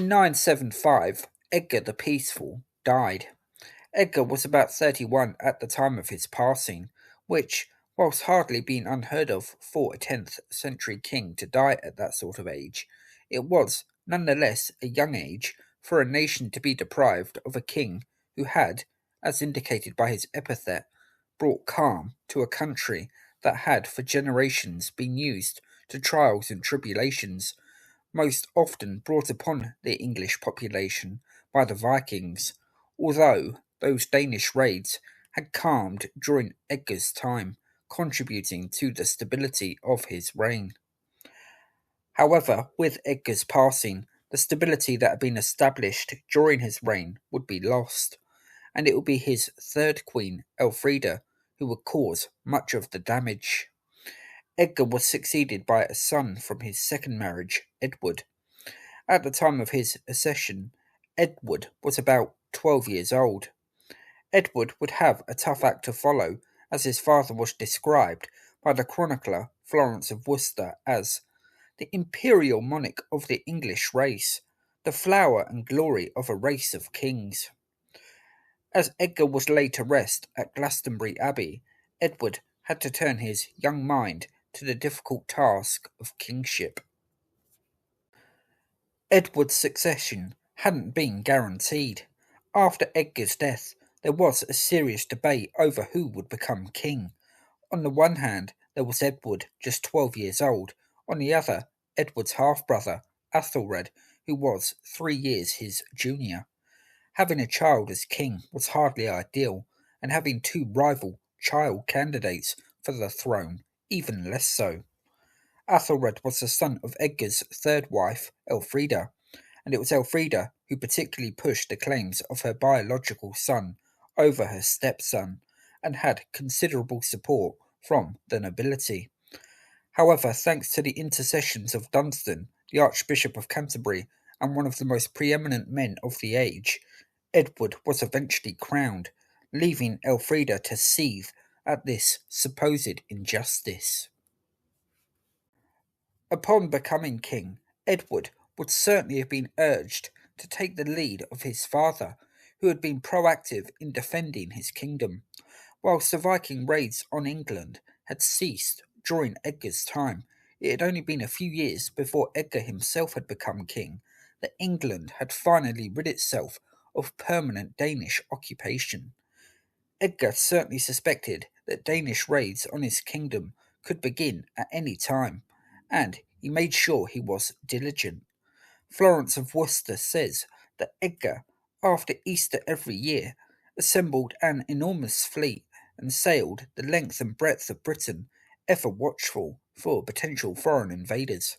In 975, Edgar the Peaceful died. Edgar was about 31 at the time of his passing, which, whilst hardly being unheard of for a 10th century king to die at that sort of age, it was nonetheless a young age for a nation to be deprived of a king who had, as indicated by his epithet, brought calm to a country that had for generations been used to trials and tribulations, most often brought upon the English population by the Vikings, although those Danish raids had calmed during Edgar's time, contributing to the stability of his reign. However, with Edgar's passing, the stability that had been established during his reign would be lost, and it would be his third queen, Elfrida, who would cause much of the damage. Edgar was succeeded by a son from his second marriage, Edward. At the time of his accession, Edward was about 12 years old. Edward would have a tough act to follow, as his father was described by the chronicler Florence of Worcester as the imperial monarch of the English race, the flower and glory of a race of kings. As Edgar was laid to rest at Glastonbury Abbey, Edward had to turn his young mind to the difficult task of kingship. Edward's succession hadn't been guaranteed. After Edgar's death, there was a serious debate over who would become king. On the one hand, there was Edward, just 12 years old. On the other, Edward's half brother, Athelred, who was 3 years his junior. Having a child as king was hardly ideal, and having two rival child candidates for the throne even less so. Athelred was the son of Edgar's third wife, Elfrida, and it was Elfrida who particularly pushed the claims of her biological son over her stepson, and had considerable support from the nobility. However, thanks to the intercessions of Dunstan, the Archbishop of Canterbury, and one of the most preeminent men of the age, Edward was eventually crowned, leaving Elfrida to seethe at this supposed injustice. Upon becoming king, Edward would certainly have been urged to take the lead of his father, who had been proactive in defending his kingdom. Whilst the Viking raids on England had ceased during Edgar's time, it had only been a few years before Edgar himself had become king that England had finally rid itself of permanent Danish occupation. Edgar certainly suspected that Danish raids on his kingdom could begin at any time, and he made sure he was diligent. Florence of Worcester says that Edgar, after Easter every year, assembled an enormous fleet and sailed the length and breadth of Britain, ever watchful for potential foreign invaders.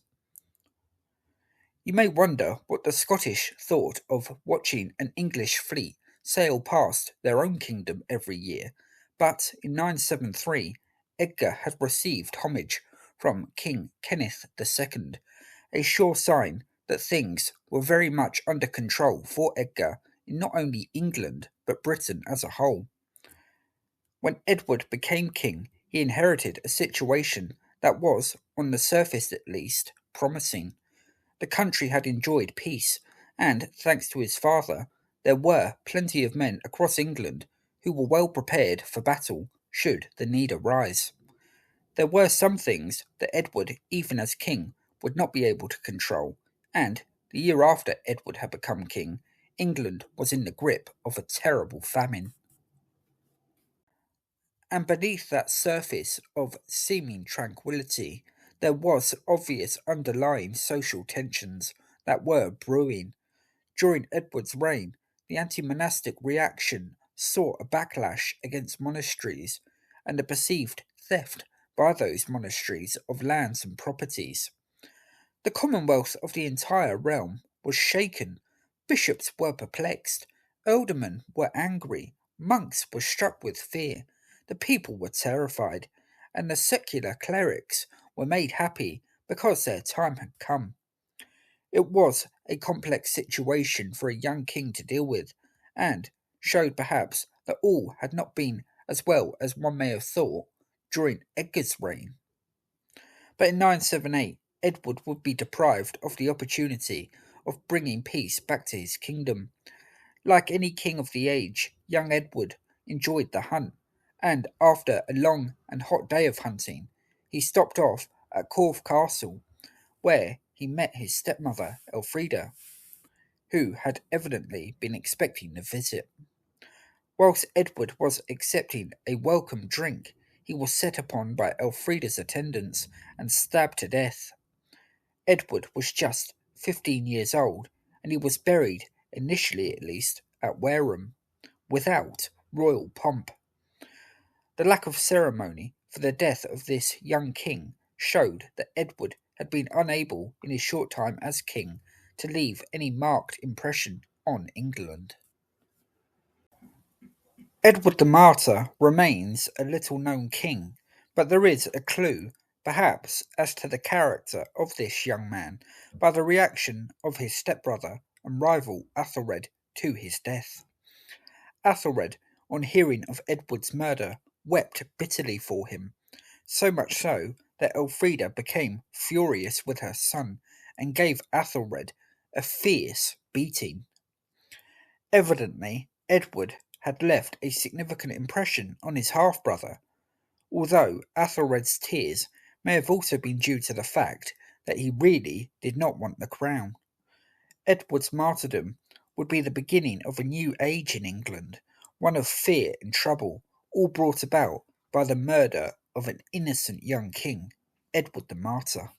You may wonder what the Scottish thought of watching an English fleet sail past their own kingdom every year, but in 973 Edgar had received homage from King Kenneth II, a sure sign that things were very much under control for Edgar in not only England but Britain as a whole. When Edward became king, he inherited a situation that was, on the surface at least, promising. The country had enjoyed peace, and, thanks to his father, there were plenty of men across England who were well prepared for battle should the need arise. There were some things that Edward, even as king, would not be able to control, and, the year after Edward had become king, England was in the grip of a terrible famine. And beneath that surface of seeming tranquility, there was obvious underlying social tensions that were brewing. During Edward's reign, the anti monastic reaction saw a backlash against monasteries and a perceived theft by those monasteries of lands and properties. The commonwealth of the entire realm was shaken, bishops were perplexed, aldermen were angry, monks were struck with fear, the people were terrified, and the secular clerics were made happy because their time had come. It was a complex situation for a young king to deal with, and showed perhaps that all had not been as well as one may have thought during Edgar's reign. But in 978, Edward would be deprived of the opportunity of bringing peace back to his kingdom. Like any king of the age, young Edward enjoyed the hunt, and after a long and hot day of hunting, he stopped off at Corfe Castle, where he met his stepmother Elfrida, who had evidently been expecting the visit. Whilst Edward was accepting a welcome drink, he was set upon by Elfrida's attendants and stabbed to death. Edward was just 15 years old, and he was buried, initially at least, at Wareham, without royal pomp. The lack of ceremony for the death of this young king showed that Edward had been unable in his short time as king to leave any marked impression on England. Edward the Martyr remains a little known king, but there is a clue, perhaps, as to the character of this young man by the reaction of his stepbrother and rival Athelred to his death. Athelred, on hearing of Edward's murder, wept bitterly for him, so much so that Elfrida became furious with her son and gave Athelred a fierce beating. Evidently, Edward had left a significant impression on his half brother, although Athelred's tears may have also been due to the fact that he really did not want the crown. Edward's martyrdom would be the beginning of a new age in England, one of fear and trouble, all brought about by the murder of an innocent young king, Edward the Martyr.